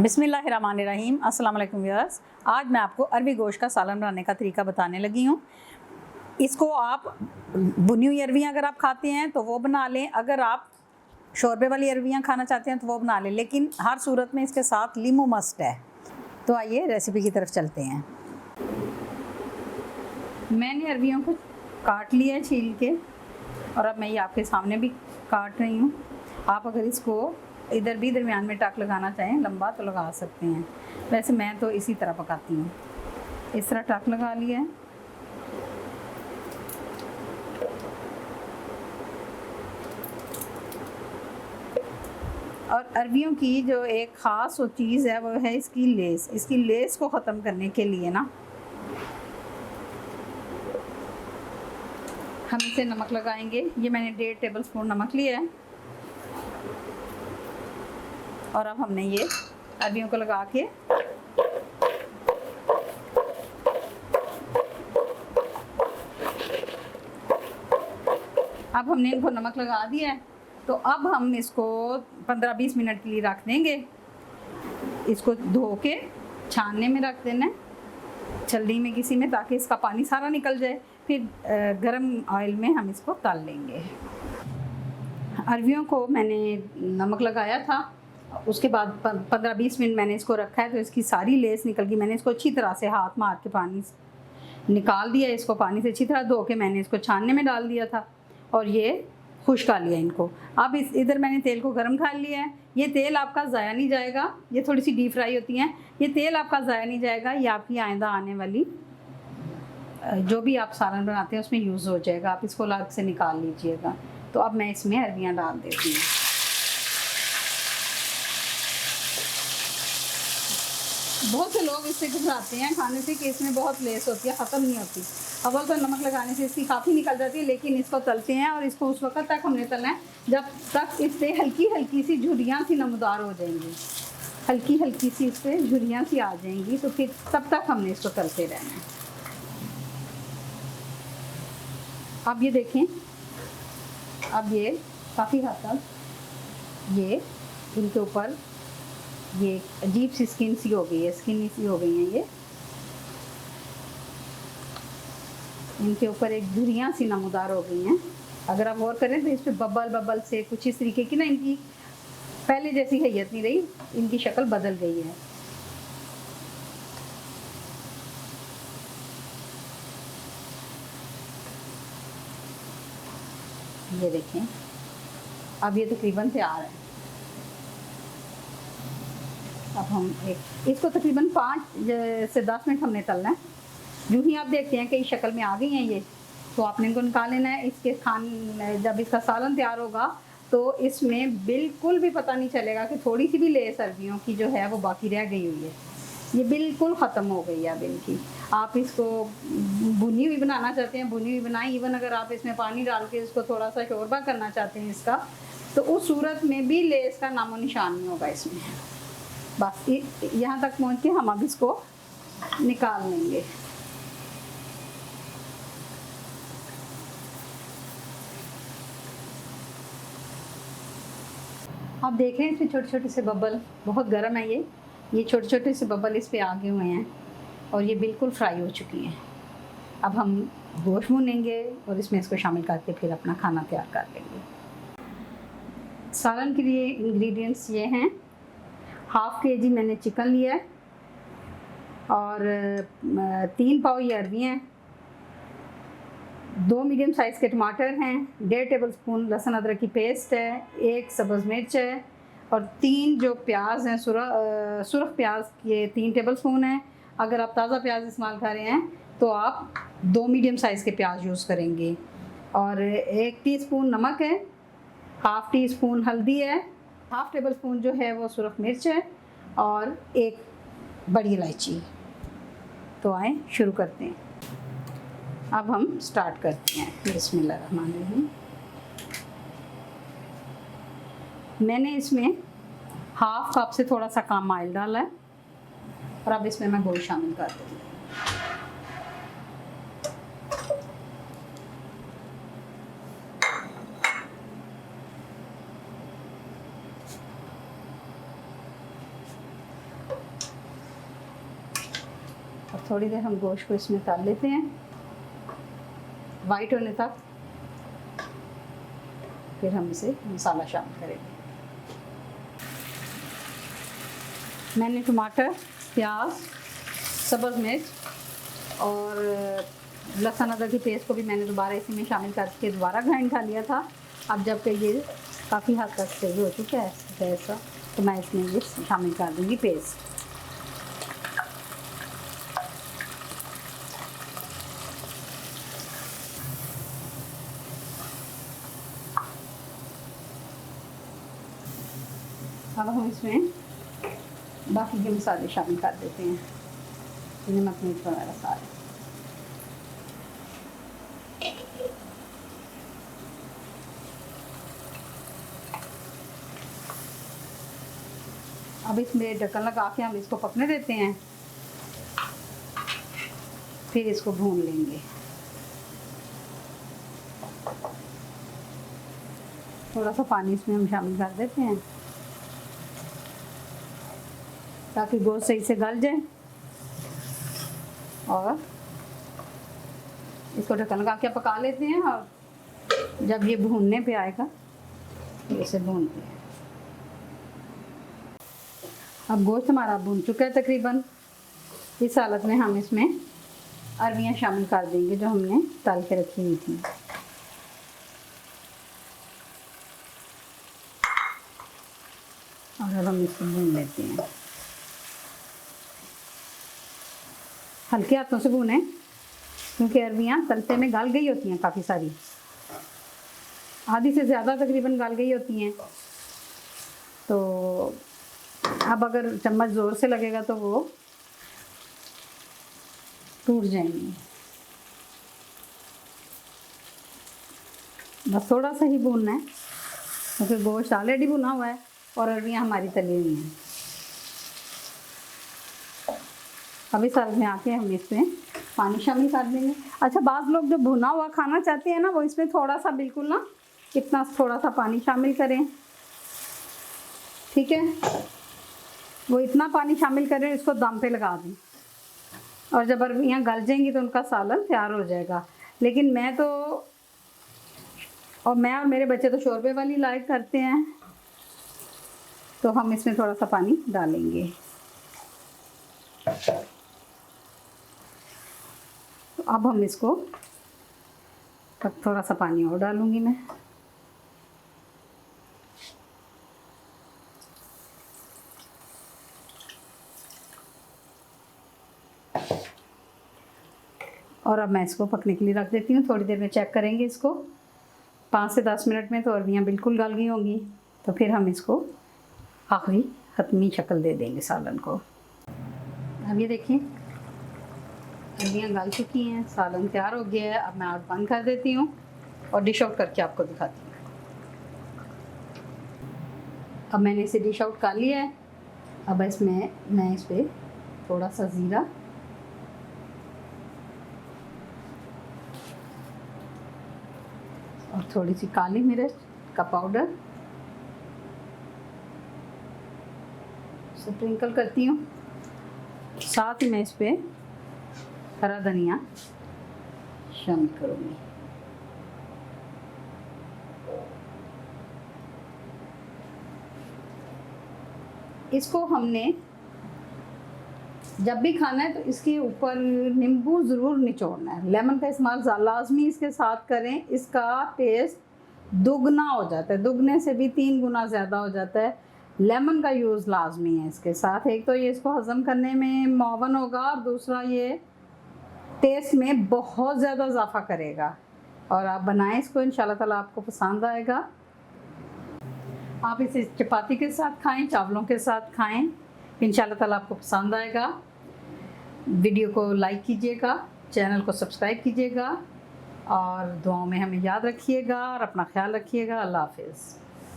बिस्मिल्लाहिर्रहमानिर्रहीम। अस्सलाम वालेकुम व्यूअर्स। आज मैं आपको अरबी गोश्त का सालन बनाने का तरीका बताने लगी हूँ। इसको आप भुनी हुई अरबियाँ अगर आप खाते हैं तो वो बना लें, अगर आप शोरबे वाली अरबियाँ खाना चाहते हैं तो वो बना लें, लेकिन हर सूरत में इसके साथ लीमू मस्ट है। तो आइए रेसिपी की तरफ चलते हैं। मैंने अरबियों को काट लिया है छील के, और अब मैं ये आपके सामने भी काट रही हूँ। आप अगर इसको इधर भी दरमियान में टक लगाना चाहें लंबा तो लगा सकते हैं, वैसे मैं तो इसी तरह पकाती हूँ। इस तरह टक लगा लिया है। और अरबियों की जो एक ख़ास वो चीज़ है वो है इसकी लेस। इसकी लेस को ख़त्म करने के लिए ना हम इसे नमक लगाएंगे। ये मैंने 1.5 टेबल स्पून नमक लिया है, और अब हमने ये अरबियों को लगा के अब हमने इनको नमक लगा दिया है। तो अब हम इसको 15-20 मिनट के लिए रख देंगे। इसको धो के छानने में रख देना है, छलनी में किसी में, ताकि इसका पानी सारा निकल जाए। फिर गरम ऑयल में हम इसको तल लेंगे। अरबियों को मैंने नमक लगाया था, उसके बाद 15-20 मिनट मैंने इसको रखा है, तो इसकी सारी लेस निकल गई। मैंने इसको अच्छी तरह से हाथ मार के पानी निकाल दिया। इसको पानी से अच्छी तरह धो के मैंने इसको छानने में डाल दिया था, और ये खुश कर लिया इनको। अब इधर मैंने तेल को गर्म कर लिया है। ये तेल आपका ज़ाया नहीं जाएगा, ये थोड़ी सी डीप फ्राई होती हैं। ये तेल आपका ज़ाया नहीं जाएगा, ये आपकी आइंदा आने वाली जो भी आप सालन बनाते हैं उसमें यूज़ हो जाएगा। आप इसको अलग से निकाल लीजिएगा। तो अब मैं इसमें अरबियाँ डाल देती हूँ। बहुत से लोग इससे घबराते हैं खाने से कि इसमें बहुत लेस होती है, ख़त्म नहीं होती। अव्वल तो नमक लगाने से इसकी काफ़ी निकल जाती है, लेकिन इसको तलते हैं और इसको उस वक्त तक हमने तलना है जब तक इस पर हल्की हल्की सी झुर्रियाँ सी नमदार हो जाएंगी। हल्की हल्की सी इस पर झुर्रियाँ सी आ जाएंगी, तो फिर तब तक हमने इसको तलते रहना है। अब ये देखें, अब ये काफ़ी हद तक ये इनके ऊपर ये अजीब सी स्किन सी हो गई है, स्किन सी हो गई है। ये इनके ऊपर एक झुर्रियाँ सी नमदार हो गई हैं। अगर आप गौर करें तो इस पर बबल से कुछ इस तरीके की ना, इनकी पहले जैसी हैयत नहीं रही, इनकी शक्ल बदल गई है। ये देखें, अब ये तकरीबन तैयार है। अब हम इसको तकरीबन 5 से 10 मिनट हमने तलना है। यूँ ही आप देखते हैं कि इस शक्ल में आ गई हैं ये, तो आपने इनको निकाल लेना है। इसके जब इसका सालन तैयार होगा तो इसमें बिल्कुल भी पता नहीं चलेगा कि थोड़ी सी भी लेस अरबियों की जो है वो बाकी रह गई हुई है। ये बिल्कुल ख़त्म हो गई है अब इनकी। आप इसको भुनी हुई बनाना चाहते हैं, भुनी हुई बनाएं। इवन अगर आप इसमें पानी डाल के इसको थोड़ा सा शोरबा करना चाहते हैं इसका, तो उस सूरत में भी लेस का नामो निशान नहीं होगा इसमें। बस यहाँ तक पहुँच के हम अब इसको निकाल लेंगे। आप देख रहे हैं इसमें छोटे छोटे से बबल, बहुत गर्म है ये छोटे छोटे से बबल इस पे आगे हुए हैं, और ये बिल्कुल फ्राई हो चुकी हैं। अब हम गोश्त भूनेंगे और इसमें इसको शामिल करके फिर अपना खाना तैयार कर लेंगे। सालन के लिए इंग्रेडिएंट्स ये हैं। 1/2 kg मैंने चिकन लिया है, और 3 पाव ये अरबी हैं, 2 मीडियम साइज़ के टमाटर हैं, 1.5 टेबल स्पून लहसुन अदरक की पेस्ट है, 1 सब्ज़ मिर्च है, और 3 जो प्याज हैं सुरख प्याज के 3 टेबल स्पून हैं। अगर आप ताज़ा प्याज इस्तेमाल कर रहे हैं तो आप 2 मीडियम साइज़ के प्याज यूज़ करेंगे। और 1 टीस्पून नमक है, 1/2 टीस्पून हल्दी है, 1/2 टेबल स्पून जो है वो सुरख मिर्च है, और 1 बड़ी इलायची। तो आए शुरू करते हैं। अब हम स्टार्ट करते हैं। बिस्मिल्लाहिर्रहमानिर्रहीम। मैंने इसमें 1/2 कप से थोड़ा सा कम ऑयल डाला है, और अब इसमें मैं गोश्त शामिल कर दूँगी। और थोड़ी देर हम गोश्त को इसमें तल लेते हैं वाइट होने तक, फिर हम इसे मसाला शामिल करेंगे। मैंने टमाटर, प्याज, सब्ज़ मिर्च और लहसुन अदरक की पेस्ट को भी मैंने दोबारा इसी में शामिल करके दोबारा ग्राइंड कर लिया था। अब जब कि ये काफ़ी हद तक सही हो चुका है जैसा, तो मैं इसमें ये शामिल कर दूँगी पेस्ट। अब हम इसमें बाकी के मसाले शामिल कर देते हैं, नमक मिर्च वगैरह सारे। अब इसमें ढक्कन लगा के हम इसको पकने देते हैं, फिर इसको भून लेंगे। थोड़ा सा पानी इसमें हम शामिल कर देते हैं ताकि गोश्त सही से गल जाए, और इसको ढक्कन लगा के पका लेते हैं। और जब ये भूनने पे आएगा तो इसे भूनते हैं। अब गोश्त हमारा भून चुका है तकरीबन। इस हालत में हम इसमें अरबियाँ शामिल कर देंगे जो हमने तल के रखी हुई थी। और अब हम इसको भून लेते हैं, हल्के हाथों से भूनें क्योंकि अरबियाँ तलते में गल गई होती हैं, काफ़ी सारी, आधी से ज़्यादा तकरीबन गल गई होती हैं। तो अब अगर चम्मच ज़ोर से लगेगा तो वो टूट जाएंगी। बस थोड़ा सा ही भूनना है क्योंकि गोश्त ऑलरेडी भुना हुआ है और अरबियाँ हमारी तली हुई हैं। अभी साल में आके हम इसमें पानी शामिल कर देंगे। अच्छा, बाज़ लोग जो भुना हुआ खाना चाहते हैं ना, वो इसमें थोड़ा सा, बिल्कुल ना इतना थोड़ा सा पानी शामिल करें, ठीक है। वो इतना पानी शामिल करें, इसको दम पे लगा दें और जब अरबियाँ गल जाएंगी तो उनका सालन तैयार हो जाएगा। लेकिन मैं और मेरे बच्चे तो शोरबे वाली लाइक करते हैं, तो हम इसमें थोड़ा सा पानी डालेंगे। तो अब हम इसको, तब थोड़ा सा पानी और डालूंगी मैं। और अब मैं इसको पकने के लिए रख देती हूँ। थोड़ी देर में चेक करेंगे इसको, 5 से 10 मिनट में तो अरबियाँ बिल्कुल गल गई होंगी। तो फिर हम इसको आखिरी हतमी शक्ल दे देंगे सालन को। अब ये देखिए अरबियाँ गल चुकी हैं, सालन तैयार हो गया है। अब मैं आग बंद कर देती हूँ और डिश आउट करके आपको दिखाती हूँ। अब मैंने इसे डिश आउट कर लिया है। अब इसमें मैं इस पर थोड़ा सा ज़ीरा और थोड़ी सी काली मिर्च का पाउडर स्प्रिंकल करती हूँ। साथ ही मैं इस पर हरा धनिया शामिल करूँगी। इसको हमने जब भी खाना है तो इसके ऊपर नींबू ज़रूर निचोड़ना है। लेमन का इस्तेमाल लाजमी इसके साथ करें, इसका टेस्ट दुगना हो जाता है, दुगने से भी 3 गुना ज़्यादा हो जाता है। लेमन का यूज़ लाजमी है इसके साथ। एक तो ये इसको हज़म करने में मुआवन होगा और दूसरा ये टेस्ट में बहुत ज़्यादा इजाफा करेगा। और आप बनाएं इसको, इंशाल्लाह ताला आपको पसंद आएगा। आप इसे चपाती के साथ खाएं, चावलों के साथ खाएं, इंशाल्लाह ताला आपको पसंद आएगा। वीडियो को लाइक कीजिएगा, चैनल को सब्सक्राइब कीजिएगा और दुआओं में हमें याद रखिएगा और अपना ख्याल रखिएगा। अल्लाह हाफ़िज़।